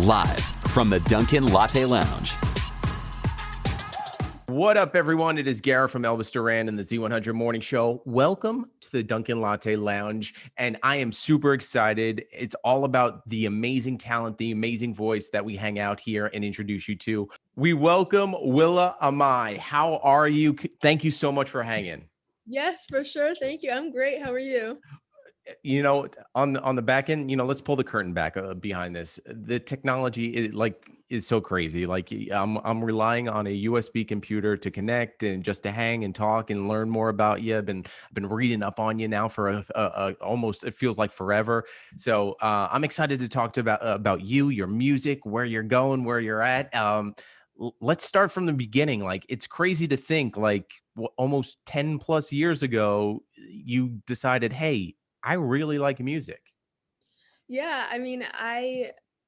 Live from the Dunkin Latte Lounge. What up, everyone? It is Garrett from Elvis Duran and the Z100 Morning Show. Welcome to the Dunkin Latte Lounge, and I am super excited. It's all about the amazing talent, the amazing voice that we hang out here and introduce you to. We welcome Willa Amai. How are you? Thank you so much for hanging. Yes, for sure. Thank you. I'm great. How are you? You know, on the back end, let's pull the curtain back behind this. The technology is so crazy. Like I'm relying on a USB computer to connect and just to hang and talk and learn more about you. I've been reading up on you now for almost, it feels like forever. So I'm excited to talk about you, your music, where you're going, where you're at. Let's start from the beginning. Like, it's crazy to think like almost 10 plus years ago, you decided, hey, I really like music. Yeah, I mean,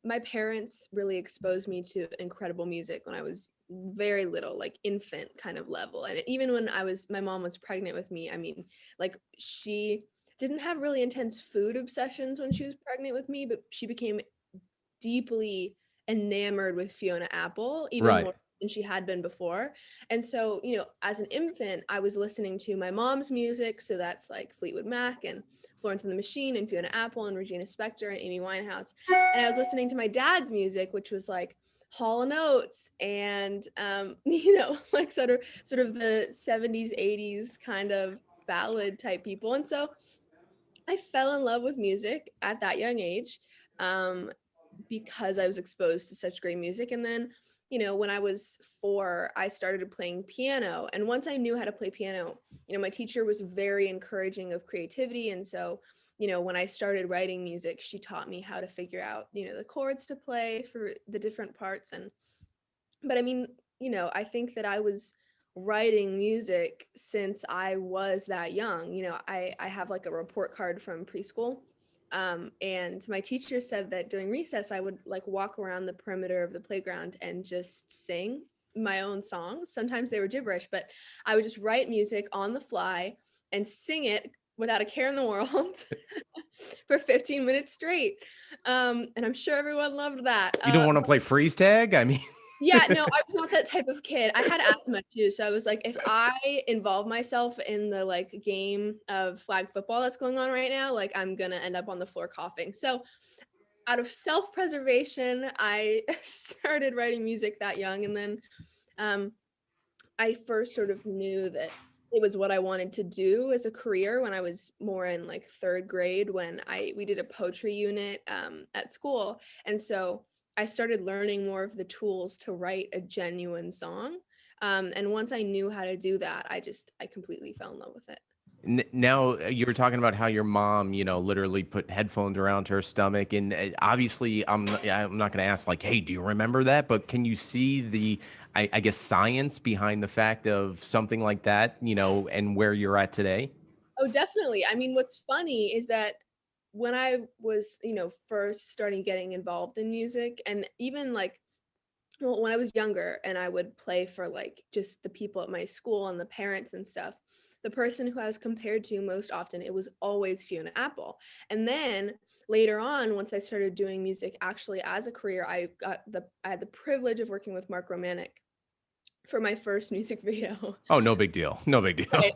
my parents really exposed me to incredible music when I was very little, like infant kind of level. And even when my mom was pregnant with me, I mean, like she didn't have really intense food obsessions when she was pregnant with me, but she became deeply enamored with Fiona Apple, even Right. more than she had been before. And so, as an infant, I was listening to my mom's music. So that's like Fleetwood Mac and Florence and the Machine and Fiona Apple and Regina Spektor and Amy Winehouse. And I was listening to my dad's music, which was like Hall and Oates and, like sort of the 70s, 80s kind of ballad type people. And so I fell in love with music at that young age. Because I was exposed to such great music. And then, when I was 4, I started playing piano. And once I knew how to play piano, my teacher was very encouraging of creativity. And so, when I started writing music, she taught me how to figure out, the chords to play for the different parts. But I mean, I think that I was writing music since I was that young. I have like a report card from preschool. And my teacher said that during recess, I would like walk around the perimeter of the playground and just sing my own songs. Sometimes they were gibberish, but I would just write music on the fly and sing it without a care in the world for 15 minutes straight. And I'm sure everyone loved that. You don't want to play freeze tag? I mean, Yeah, no, I was not that type of kid. I had asthma too, so I was like, if I involve myself in the like game of flag football that's going on right now, like I'm gonna end up on the floor coughing. So out of self-preservation, I started writing music that young, and then I first sort of knew that it was what I wanted to do as a career when I was more in like 3rd grade when we did a poetry unit at school. And so I started learning more of the tools to write a genuine song. And once I knew how to do that, I completely fell in love with it. now you were talking about how your mom, literally put headphones around her stomach, and obviously, I'm not going to ask like, hey, do you remember that? But can you see the, I guess, science behind the fact of something like that, and where you're at today? Oh, definitely. I mean, what's funny is that when I was, first starting getting involved in music, and even like, well, when I was younger and I would play for like just the people at my school and the parents and stuff, the person who I was compared to most often, it was always Fiona Apple. And then later on, once I started doing music actually as a career, I had the privilege of working with Mark Romanek for my first music video. Oh, no big deal. No big deal. Right.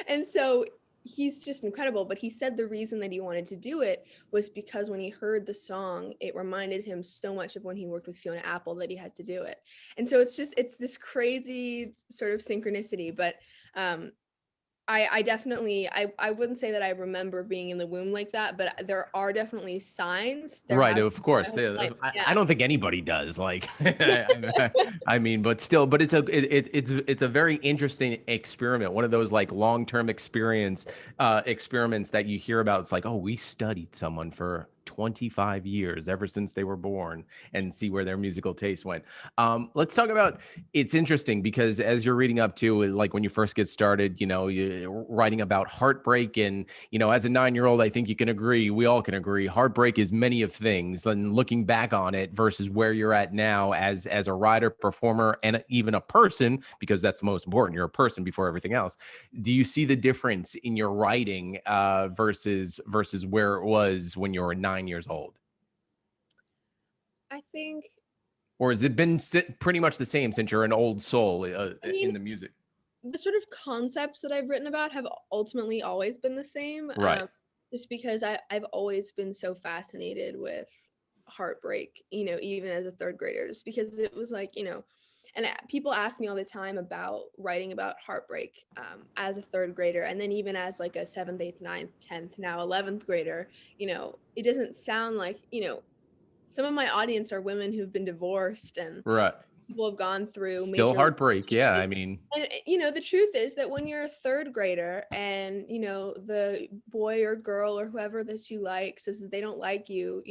And so he's just incredible, but he said the reason that he wanted to do it was because when he heard the song, it reminded him so much of when he worked with Fiona Apple that he had to do it. And so it's this crazy sort of synchronicity, but I definitely, I wouldn't say that I remember being in the womb like that, but there are definitely signs. Right, of course. Yeah. I don't think anybody does. Like, I mean, but still, but it's a very interesting experiment. One of those like long-term experiments that you hear about. It's like, oh, we studied someone for 25 years, ever since they were born, and see where their musical taste went. Let's talk about. It's interesting because as you're reading up to, like when you first get started, you're writing about heartbreak, and as a 9-year-old, I think you can agree, we all can agree, heartbreak is many of things. And looking back on it versus where you're at now as a writer, performer, and even a person, because that's the most important. You're a person before everything else. Do you see the difference in your writing versus where it was when you were 9 years old? I think, Or has it been pretty much the same since you're an old soul I mean, in the music? the sort of concepts that I've written about have ultimately always been the same. Right. Just because I've always been so fascinated with heartbreak, even as a third grader, just because it was like, and people ask me all the time about writing about heartbreak as a third grader. And then even as like a seventh, eighth, ninth, 10th, now 11th grader, it doesn't sound like, some of my audience are women who've been divorced and Right. people have gone through Still major life heartbreak. Yeah. changes. I mean, And the truth is that when you're a third grader and the boy or girl or whoever that you like says that they don't like you,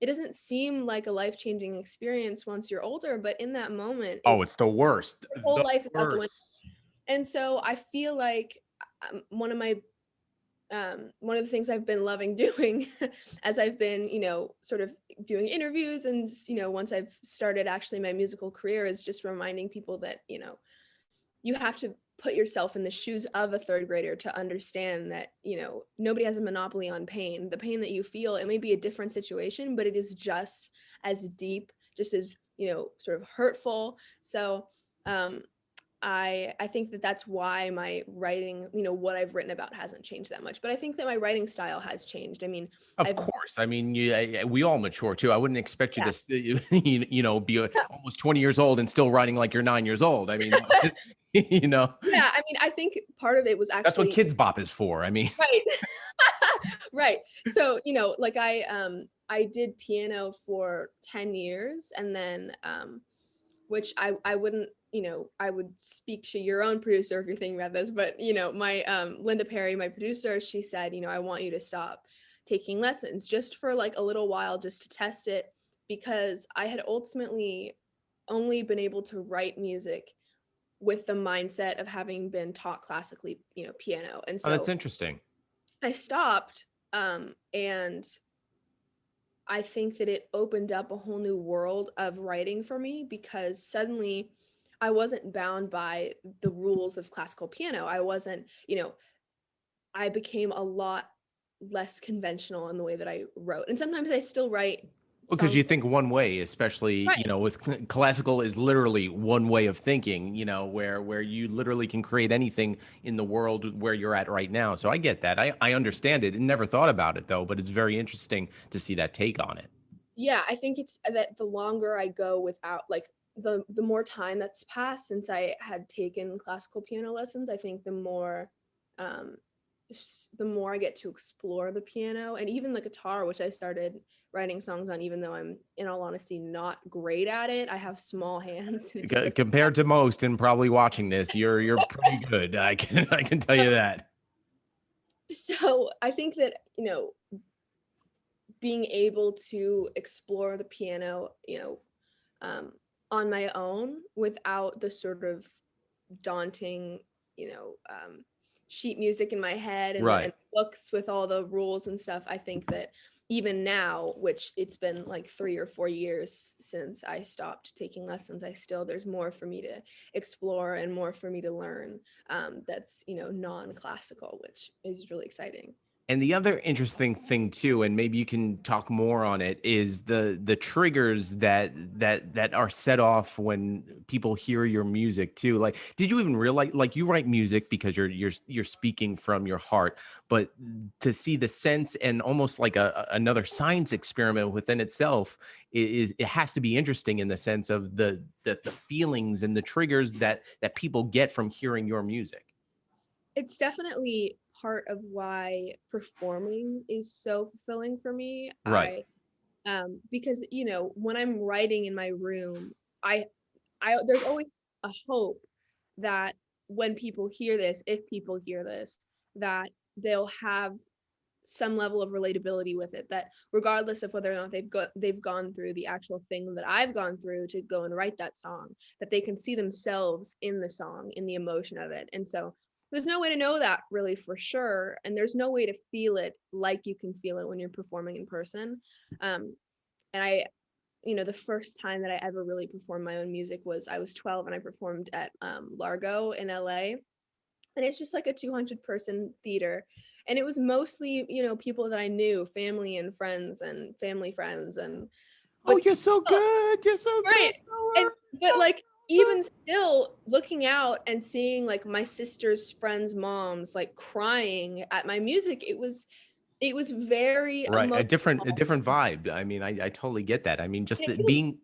it doesn't seem like a life-changing experience once you're older, but in that moment, oh, it's the worst. your whole The life is out the window. worst. And so I feel like one of the things I've been loving doing as I've been, sort of doing interviews and, once I've started actually my musical career is just reminding people that, you have to put yourself in the shoes of a third grader to understand that, nobody has a monopoly on pain. The pain that you feel, it may be a different situation, but it is just as deep, just as, sort of hurtful. So, I think that that's why my writing, what I've written about hasn't changed that much. But I think that my writing style has changed. I mean, Of I've course. I mean, we all mature too. I wouldn't expect you yeah, to, be almost 20 years old and still writing like you're 9 years old. I mean, you know, yeah. I mean, I think part of it was that's what actually Kids Bop is for. I mean, right, right. So like I did piano for 10 years, and then which I wouldn't, I would speak to your own producer if you're thinking about this, but my Linda Perry, my producer, she said, I want you to stop taking lessons just for like a little while just to test it, because I had ultimately only been able to write music with the mindset of having been taught classically, piano. And oh, that's so interesting. I stopped, and I think that it opened up a whole new world of writing for me, because suddenly I wasn't bound by the rules of classical piano. I wasn't, I became a lot less conventional in the way that I wrote. And sometimes I still write Because songs. you think one way, especially, Right. with classical is literally one way of thinking, where you literally can create anything in the world where you're at right now. So I get that. I understand it and never thought about it though, but it's very interesting to see that take on it. Yeah, I think it's that the longer I go without like the more time that's passed since I had taken classical piano lessons, I think um the more I get to explore the piano and even the guitar, which I started writing songs on, even though I'm in all honesty not great at it. I have small hands and it just doesn't. Compared to most and probably watching this, you're pretty good. I can tell you that. So I think that, being able to explore the piano, um, on my own without the sort of daunting, sheet music in my head and Right. the books with all the rules and stuff. I think that even now, which it's been like 3 or 4 years since I stopped taking lessons, there's more for me to explore and more for me to learn, that's, non-classical, which is really exciting. And the other interesting thing too, and maybe you can talk more on it, is the triggers that are set off when people hear your music too. Like, did you even realize, like, you write music because you're speaking from your heart, but to see the sense and almost like another science experiment within itself is it has to be interesting in the sense of the feelings and the triggers that people get from hearing your music. It's definitely part of why performing is so fulfilling for me. Right. Because when I'm writing in my room, I I there's always a hope that when people hear this, if people hear this, that they'll have some level of relatability with it, that regardless of whether or not they've gone through the actual thing that I've gone through to go and write that song, that they can see themselves in the song, in the emotion of it. And so there's no way to know that really for sure, and there's no way to feel it like you can feel it when you're performing in person. And the first time that I ever really performed my own music was I was 12 and I performed at Largo in LA, and it's just like a 200-person theater, and it was mostly people that I knew, family and friends and family friends, and Oh, but you're so still, good. You're so right. good. And but like So even still looking out and seeing like my sister's friends' moms like crying at my music, it was very right, emotional. a different vibe. I mean, I totally get that. I mean, just It feels being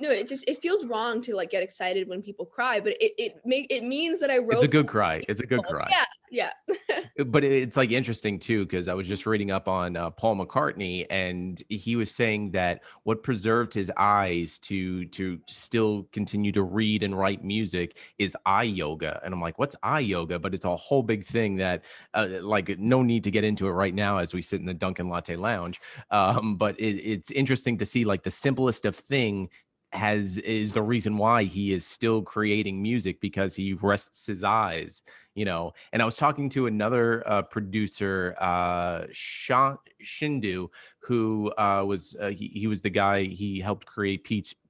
no, it feels wrong to like get excited when people cry, but it means that I it's a wrote good something cry. It's a good meaningful. cry. Yeah, yeah. But it's like interesting too, because I was just reading up on Paul McCartney, and he was saying that what preserved his eyes to still continue to read and write music is eye yoga. And I'm like, what's eye yoga? But it's a whole big thing that like no need to get into it right now as we sit in the Dunkin' Latte Lounge. But it's interesting to see like the simplest of thing is the reason why he is still creating music, because he rests his eyes, you know. And I was talking to another producer, Shindu, who he was the guy, he helped create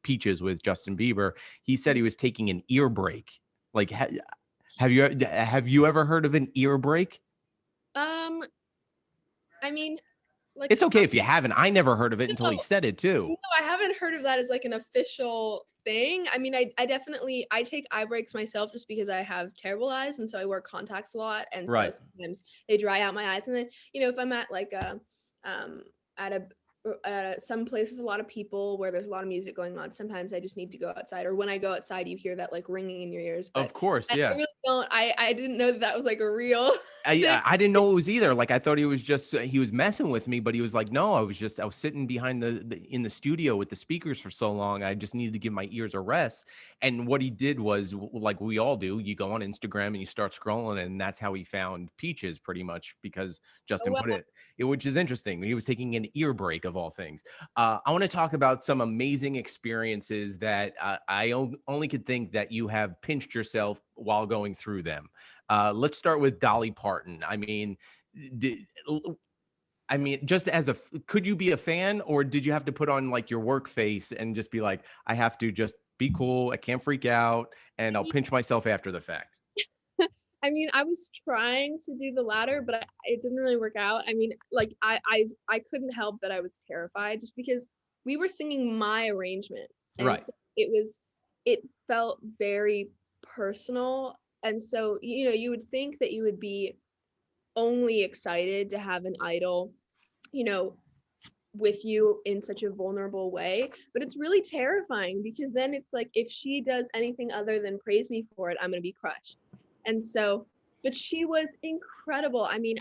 Peaches with Justin Bieber. He said he was taking an ear break. Like, have you ever heard of an ear break? Um, I mean, like It's okay if you haven't. I never heard of it until he no, said it too. no, I haven't heard of that as like an official thing. I mean, I definitely I take eye breaks myself just because I have terrible eyes and so I wear contacts a lot and so Right. sometimes they dry out my eyes and then if I'm at like a um at a some place with a lot of people where there's a lot of music going on, sometimes I just need to go outside, or when I go outside you hear that like ringing in your ears, but Of course, I yeah. really don't I didn't know that that was like a real thing. I didn't know it was either. Like I thought he was just he was messing with me, but he was like, no, I was sitting behind in the studio with the speakers for so long. I just needed to give my ears a rest. And what he did was like we all do. You go on Instagram and you start scrolling, and that's how he found Peaches, pretty much because Oh, Justin well, put it, which is interesting. He was taking an ear break of all things. I want to talk about some amazing experiences that only could think that you have pinched yourself while going through them. Let's start with Dolly Parton. Did, I mean, just as could you be a fan, or did you have to put on like your work face and just be like, I have to just be cool, I can't freak out, and I'll pinch myself after the fact? I mean, I was trying to do the latter, but it didn't really work out. I mean, like I couldn't help that I was terrified just because we were singing my arrangement, and Right. so it felt very personal, and so you would think that you would be only excited to have an idol, you know, with you in such a vulnerable way, but it's really terrifying because then it's like if she does anything other than praise me for it, I'm going to be crushed. And so but she was incredible. I mean,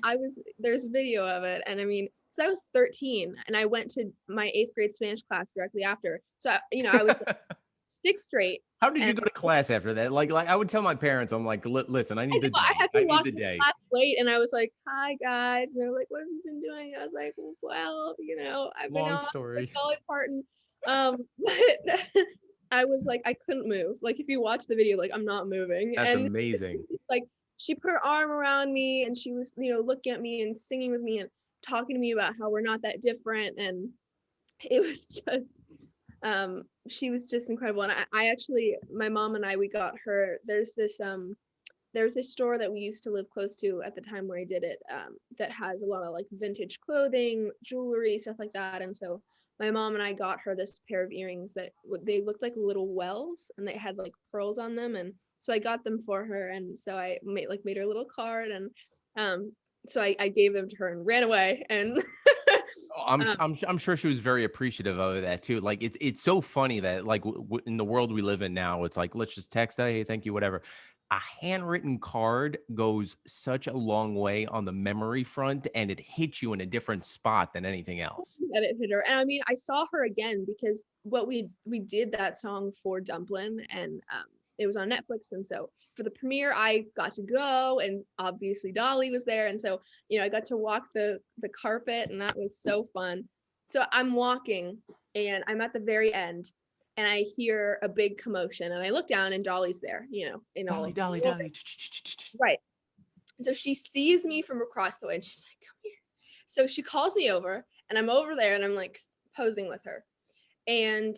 there's a video of it, and I mean, so I was 13 and I went to my 8th grade Spanish class directly after, so I was like, stick straight. How did And you go to class after that? Like I would tell my parents, I'm like, Listen, I I need know the I day. had to I need walk the to day." class late, and I was like, "Hi guys," and they're like, "What have you been doing?" I was like, "Well, I've been Long on with story. Dolly Parton," but I was like, I couldn't move. Like, if you watch the video, like I'm not moving, That's and amazing. like she put her arm around me, and she was, looking at me and singing with me and talking to me about how we're not that different, and it was just she was just incredible. And I actually, my mom and I, we got her, there's this store that we used to live close to at the time where I did it, that has a lot of like vintage clothing, jewelry, stuff like that. And so my mom and I got her this pair of earrings that they looked like little wells and they had like pearls on them. And so I got them for her. And so I made her a little card, and so I gave them to her and ran away. And Oh, um, I'm sure she was very appreciative of that too. Like it's so funny that like in the world we live in now, it's like let's just text, hey, thank you, whatever. A handwritten card goes such a long way on the memory front, and it hits you in a different spot than anything else. that it hit her. And I mean, I saw her again because what we did that song for Dumplin', and it was on Netflix. And so for the premiere, I got to go, and obviously Dolly was there, and so I got to walk the carpet, and that was so fun. So I'm walking, and I'm at the very end, and I hear a big commotion, and I look down, and Dolly's there, in all Dolly, of Dolly, glory. Dolly. Right. So she sees me from across the way, and she's like, "Come here." So she calls me over, and I'm over there, and I'm like posing with her, and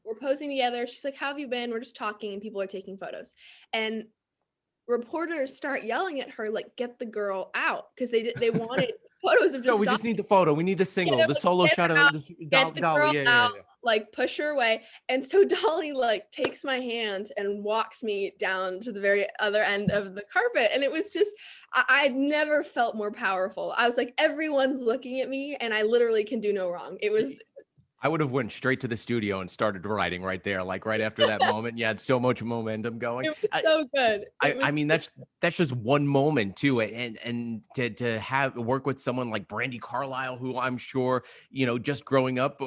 we're posing together. She's like, "How have you been?" We're just talking, and people are taking photos, and reporters start yelling at her like, "Get the girl out," because they wanted photos of No, just we just need the photo. We need the yeah, single, they're the like, solo "Get shot her of out, the get the Dolly. girl Yeah, yeah, out," yeah. like push her away. And so Dolly like takes my hand and walks me down to the very other end of the carpet. And it was just, I'd never felt more powerful. I was like, everyone's looking at me and I literally can do no wrong. It was I would have went straight to the studio and started writing right there, like right after that moment. You had so much momentum going. it was so good. It I was mean that's just one moment too, and to have work with someone like Brandy Carlisle, who I'm sure just growing up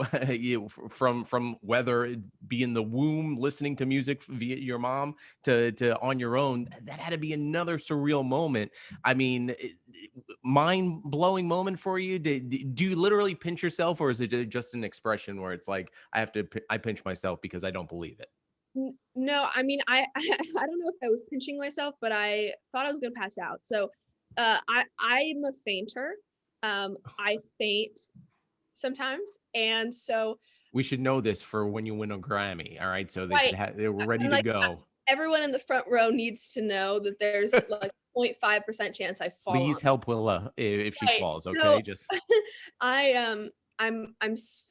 from whether it be in the womb listening to music via your mom to on your own, that had to be another surreal moment. I mean, mind blowing moment for you. Do you literally pinch yourself, or is it just an expression where it's like I pinch myself because I don't believe it? No, I mean, I don't know if I was pinching myself, but I thought I was gonna pass out. So, I'm a fainter. I faint sometimes, and so We should know this for when you win a Grammy. All right, so they should right, have they were ready I'm to like go. everyone in the front row needs to know that there's like 0.5% chance I fall on. Please help Willa if she Right. falls. So Okay, just I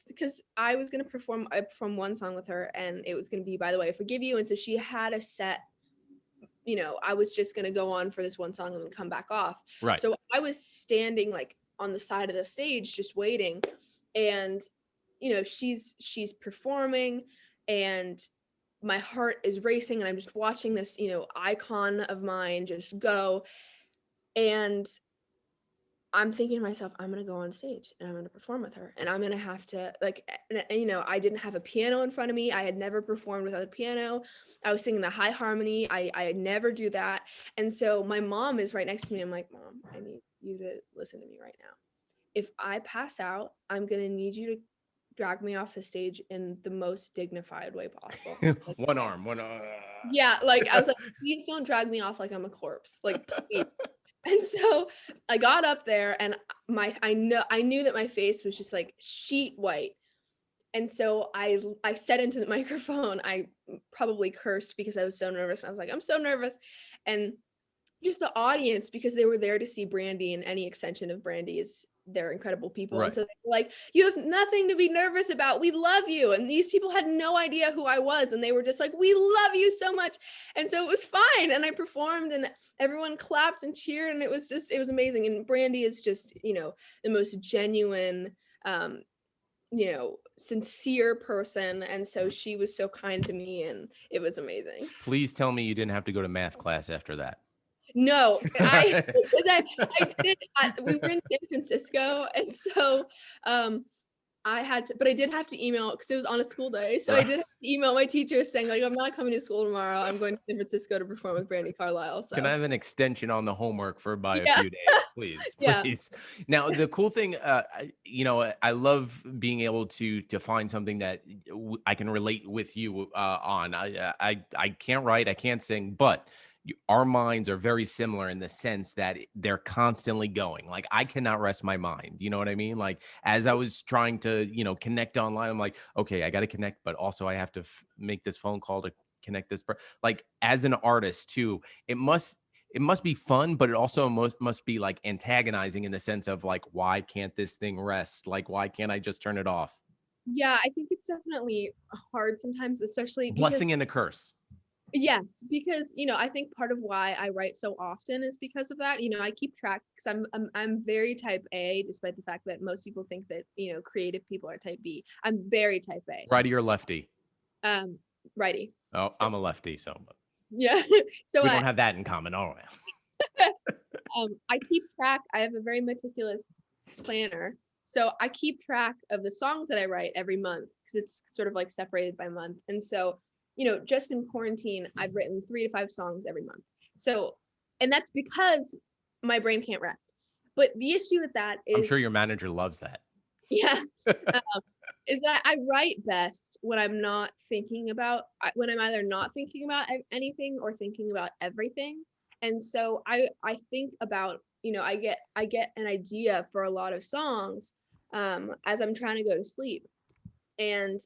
because I was gonna perform I performed one song with her and it was gonna be By the Way I Forgive You, and so she had a set, I was just gonna go on for this one song and then come back off. right. So I was standing like on the side of the stage just waiting, and she's performing, and my heart is racing, and I'm just watching this icon of mine just go, and I'm thinking to myself, I'm gonna go on stage and I'm gonna perform with her, and I'm gonna have to like, I didn't have a piano in front of me. I had never performed without a piano. I was singing the high harmony. I never do that, and so my mom is right next to me. I'm like, Mom, I need you to listen to me right now. If I pass out, I'm gonna need you to drag me off the stage in the most dignified way possible. Like, One arm, one. yeah, like I was like, please don't drag me off like I'm a corpse. Like, please. And so I got up there and I knew that my face was just like sheet white. And so I said into the microphone, I probably cursed because I was so nervous. And I was like, I'm so nervous. And just the audience, because they were there to see Brandy, and any extension of Brandy is they're incredible people. And Right. so they were like, you have nothing to be nervous about. We love you. And these people had no idea who I was. And they were just like, we love you so much. And so it was fine. And I performed and everyone clapped and cheered. And it was amazing. And Brandy is just, the most genuine, sincere person. And so she was so kind to me and it was amazing. Please tell me you didn't have to go to math class after that. No, because I did. We were in San Francisco, and so I had to, but I did have to email because it was on a school day. So I Right. did have to email my teacher saying like, I'm not coming to school tomorrow. I'm going to San Francisco to perform with Brandy Carlisle. Can I So have an extension on the homework for by a yeah, few days, please? yeah, Please. Now, the cool thing, I love being able to find something that I can relate with you on. I can't write, I can't sing, but our minds are very similar in the sense that they're constantly going. Like I cannot rest my mind. You know what I mean? Like as I was trying to, connect online, I'm like, okay, I got to connect, but also I have to make this phone call to connect this. Like as an artist too, it must be fun, but it also must be like antagonizing in the sense of like, why can't this thing rest? Like, why can't I just turn it off? yeah. I think it's definitely hard sometimes, especially because Blessing and a curse. yes, because I think part of why I write so often is because of that. I keep track because I'm very type A, despite the fact that most people think that creative people are type B. I'm very type A. Righty or lefty? Um, righty. Oh, So I'm a lefty, so yeah. So we don't have that in common. All right. I keep track. I have a very meticulous planner. So I keep track of the songs that I write every month because it's sort of like separated by month. And so, just in quarantine, I've written 3 to 5 songs every month. So, and that's because my brain can't rest. But the issue with that I'm is, sure your manager loves that. yeah, is that I write best when I'm not thinking about, when I'm either not thinking about anything or thinking about everything. And so I think about, I get an idea for a lot of songs as I'm trying to go to sleep. And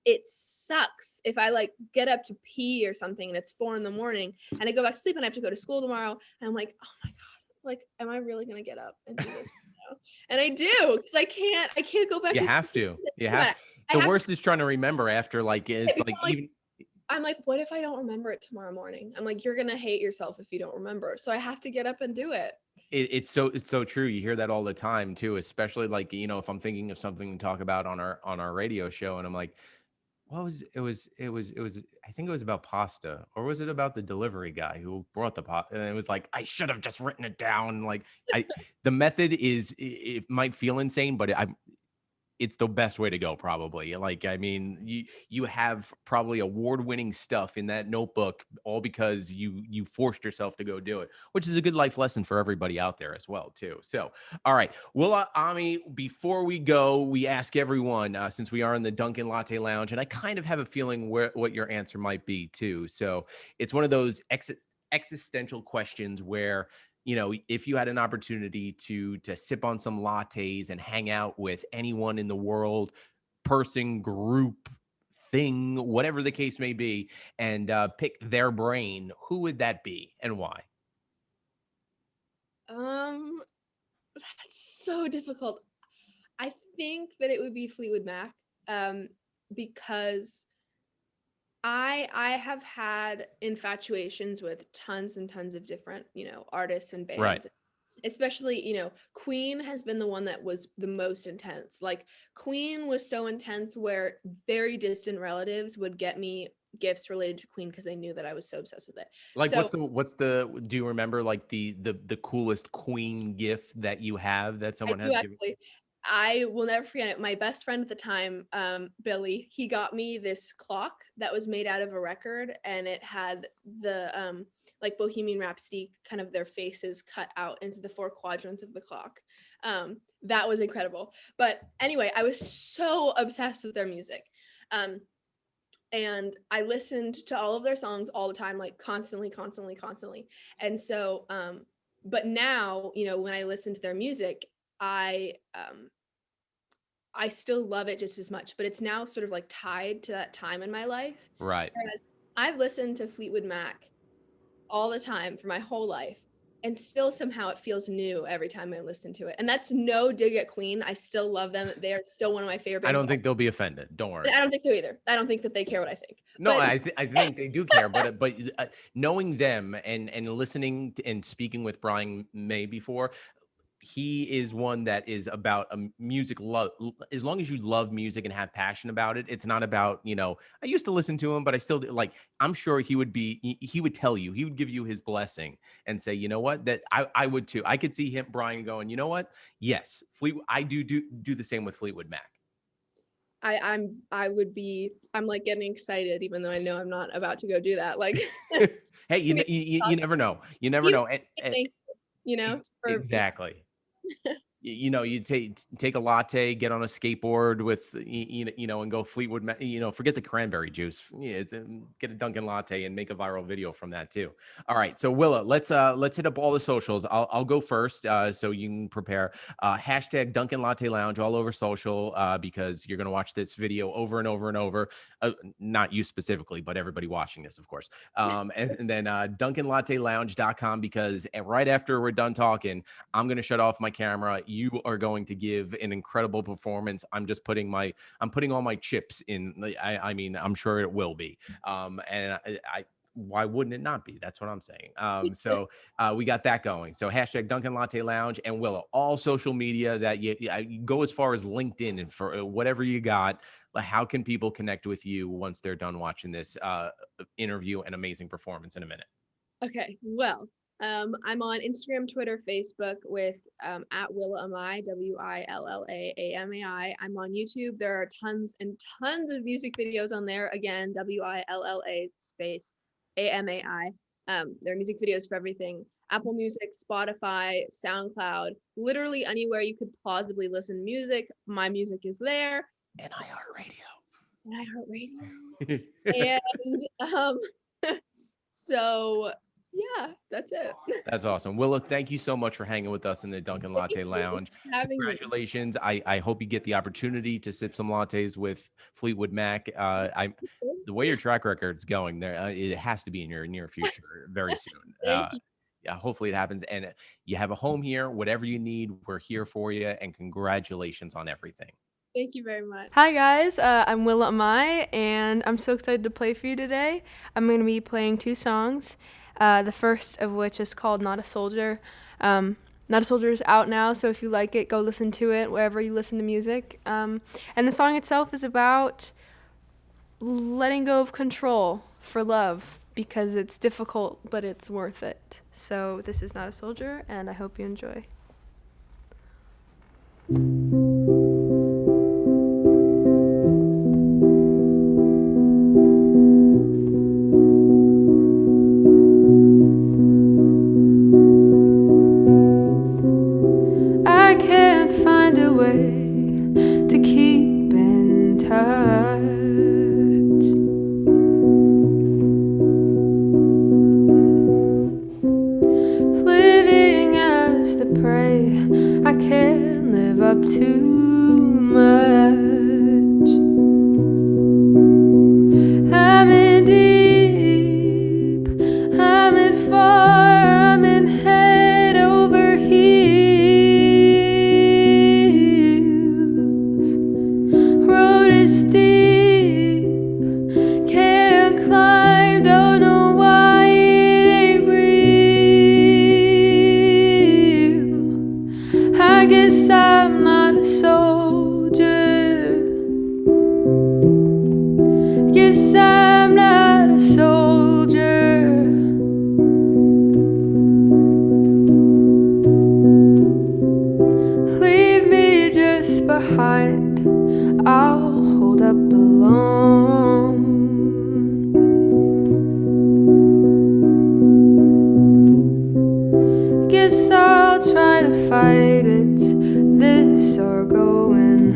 it sucks if I like get up to pee or something and it's 4 a.m. and I go back to sleep and I have to go to school tomorrow. And I'm like, oh my God, like, am I really gonna get up and do this? And I do, because I can't go back You to have sleep. to. You But have. I The have to worst is trying to remember after, like, it's because like I'm like even I'm like, what if I don't remember it tomorrow morning? I'm like, you're gonna hate yourself if you don't remember. So I have to get up and do it. it's so true. You hear that all the time too, especially like, if I'm thinking of something to talk about on our radio show, and I'm like, what was it was I think it was about pasta, or was it about the delivery guy who brought the pot, and it was like I should have just written it down. Like, I the method is, it might feel insane, but it's the best way to go, probably. Like, I mean, you have probably award-winning stuff in that notebook, all because you forced yourself to go do it, which is a good life lesson for everybody out there as well, too. So, all right, well, Ami, before we go, we ask everyone, since we are in the Dunkin' Latte Lounge, and I kind of have a feeling what your answer might be too. So it's one of those existential questions where, if you had an opportunity to sip on some lattes and hang out with anyone in the world, person, group, thing, whatever the case may be, and pick their brain, who would that be and why? Um, that's so difficult. I think that it would be Fleetwood Mac, because I have had infatuations with tons and tons of different, artists and Right. bands. Especially, Queen has been the one that was the most intense. Like, Queen was so intense where very distant relatives would get me gifts related to Queen because they knew that I was so obsessed with it. Like, So do you remember, like, the coolest Queen gift that you have that I someone do has given? actually. I will never forget it. My best friend at the time, Billy, he got me this clock that was made out of a record, and it had the like Bohemian Rhapsody, kind of their faces cut out into the four quadrants of the clock. That was incredible. But anyway, I was so obsessed with their music. Um, and I listened to all of their songs all the time, like constantly, constantly, constantly. And so, but now, when I listen to their music, I still love it just as much, but it's now sort of like tied to that time in my life. Right. Whereas I've listened to Fleetwood Mac all the time for my whole life, and still somehow it feels new every time I listen to it. And that's no dig at Queen. I still love them. They are still one of my favorite I bands don't of all. think they'll be offended. Don't And worry. I don't think so either. I don't think that they care what I think. No, But I think they do care, but knowing them and listening and speaking with Brian May before, he is one that is about a music love. As long as you love music and have passion about it, it's not about, I used to listen to him, but I still like, I'm sure he would tell you, he would give you his blessing and say, you know what, that I would too. I could see him, Brian, going, you know what? Yes, I do the same with Fleetwood Mac. I'm like getting excited, even though I know I'm not about to go do that. Like, Hey, I mean, you never know. You never you know. thank for Exactly. You take a latte, get on a skateboard with, and go forget the cranberry juice. Yeah, get a Dunkin' latte and make a viral video from that too. All right, so Willa, let's hit up all the socials. I'll go first, so you can prepare. Hashtag Dunkin' Latte Lounge all over social, because you're gonna watch this video over and over and over. Not you specifically, but everybody watching this, of course. And then DunkinLatteLounge.com, because right after we're done talking, I'm going to shut off my camera. You are going to give an incredible performance. I'm putting all my chips in. I mean, I'm sure it will be. And why wouldn't it not be? That's what I'm saying. So we got that going. So hashtag Dunkin' Latte Lounge and Willow, all social media that you go as far as LinkedIn, and for whatever you got. How can people connect with you once they're done watching this interview and amazing performance in a minute? Okay, well, I'm on Instagram, Twitter, Facebook with at Willa Amai, WILLAAMAI. I'm on YouTube. There are tons and tons of music videos on there. Again, WILLA space AMAI. There are music videos for everything. Apple Music, Spotify, SoundCloud, literally anywhere you could plausibly listen to music. My music is there. And iHeartRadio. And iHeartRadio. And so yeah, that's it. That's awesome. Willa, thank you so much for hanging with us in the Dunkin' Latte Thank you Lounge. for having me. Congratulations. I hope you get the opportunity to sip some lattes with Fleetwood Mac. The way your track record's going there, it has to be in your near future very soon. Thank you. Yeah, hopefully it happens. And you have a home here. Whatever you need, we're here for you. And congratulations on everything. Thank you very much. Hi guys, I'm Willa Amai, and I'm so excited to play for you today. I'm going to be playing 2 songs, the first of which is called Not a Soldier. Not a Soldier is out now, so if you like it, go listen to it wherever you listen to music. And the song itself is about letting go of control for love, because it's difficult, but it's worth it. So this is Not a Soldier, and I hope you enjoy. I can't find a way to keep in touch. Living as the prey, I can't live up to much. I'm in deep, I'm in far, I'm in head over heels. Road is steep, can't climb, don't know why it ain't real. I guess I'm not a soldier. Guess I'm not a soldier. Leave me just behind, I'll hold up alone. Guess I'll try to fight it, this or going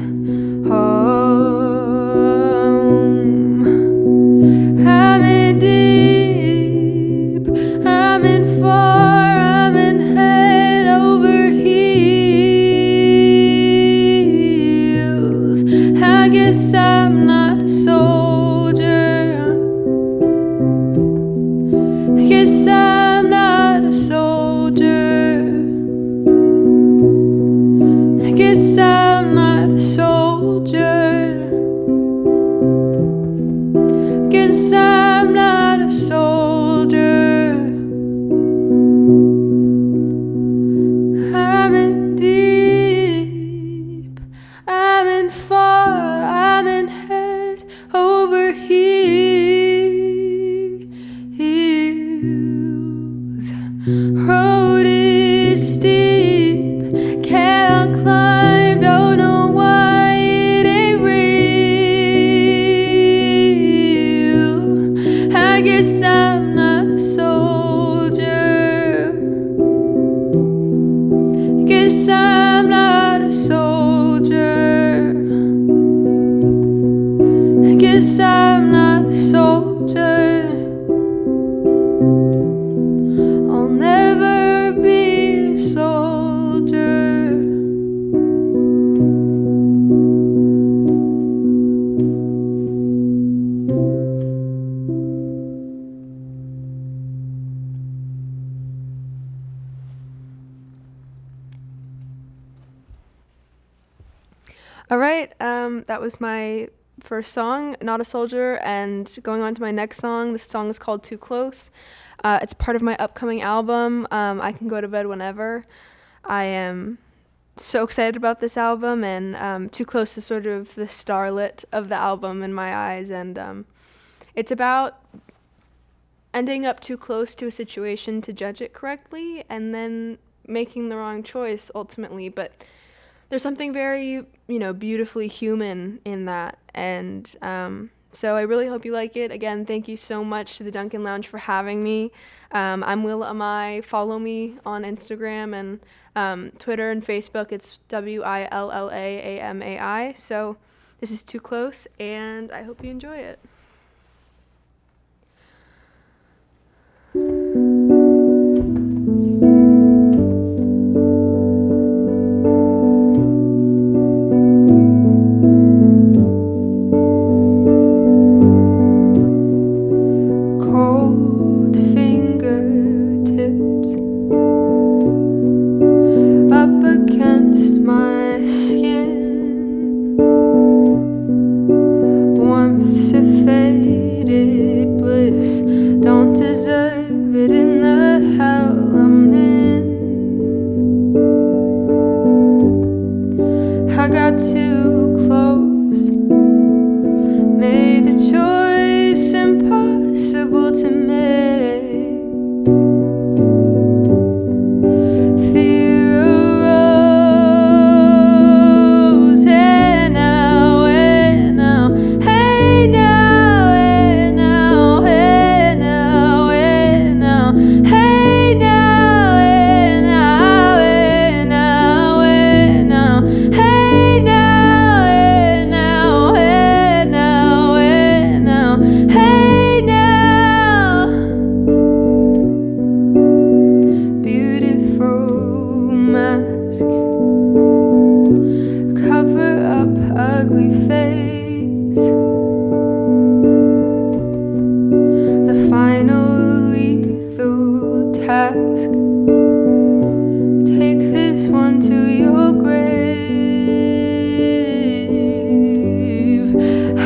home. I'm in deep, I'm in far, I'm in head over heels. I guess I'm not a soldier. I guess I'm not a soldier. I guess I'm not a soldier. Guess I'm not a soldier. I'm in deep, I'm in far, I'm in head over heels. Road is steep, can't climb, don't know why it ain't real. I guess I'm not a soldier. Guess I'm not a soldier. Guess I'm not a soldier. I'll never be a soldier. All right, that was my first song, Not a Soldier, and going on to my next song. This song is called Too Close. It's part of my upcoming album, I Can Go to Bed Whenever. I am so excited about this album, and Too Close is sort of the starlet of the album in my eyes, and it's about ending up too close to a situation to judge it correctly and then making the wrong choice ultimately, but there's something very, beautifully human in that. And so I really hope you like it. Again, thank you so much to the Dunkin Lounge for having me. I'm Willa Amai. Follow me on Instagram and Twitter and Facebook. It's WILLAAMAI. So this is Too Close, and I hope you enjoy it. Cold fingertips made a choice impossible to make. Fear arose, hey now, hey now, hey now, hey now, hey now, hey now, hey now, hey now, hey now, hey now, hey now, hey now, hey now, hey now, hey now. Beautiful mask, cover up ugly face. The final lethal task. Take this one to your grave.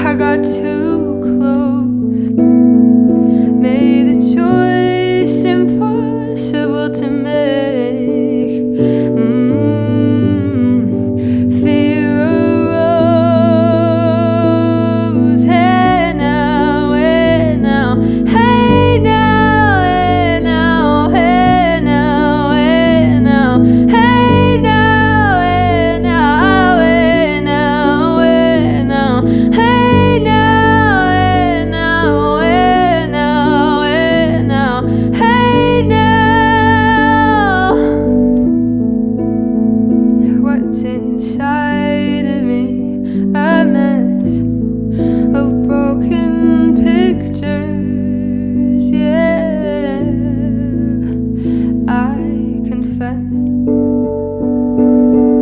I got too close, made a choice impossible to make. Fear arose, hey now, hey now, hey now, hey now, hey now, hey now, hey now, hey now, hey now, hey now, hey now, hey now, hey now, hey now, hey now. What's inside of me? A mess of broken pictures, yeah, I confess.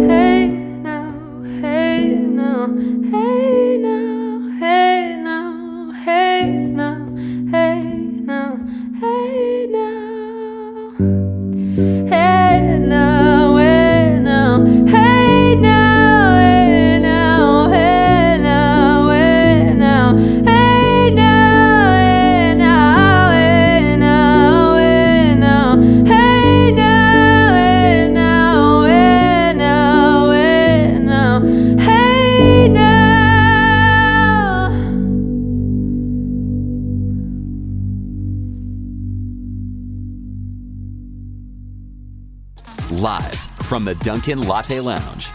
Hey now, hey now, hey now, hey now, hey now, hey now, hey now. Hey now, hey now, hey now, hey now, hey now, hey now, hey now, hey now, hey now, hey now, hey now, hey now, hey now, hey now, hey now. Live from the Dunkin' Latte Lounge,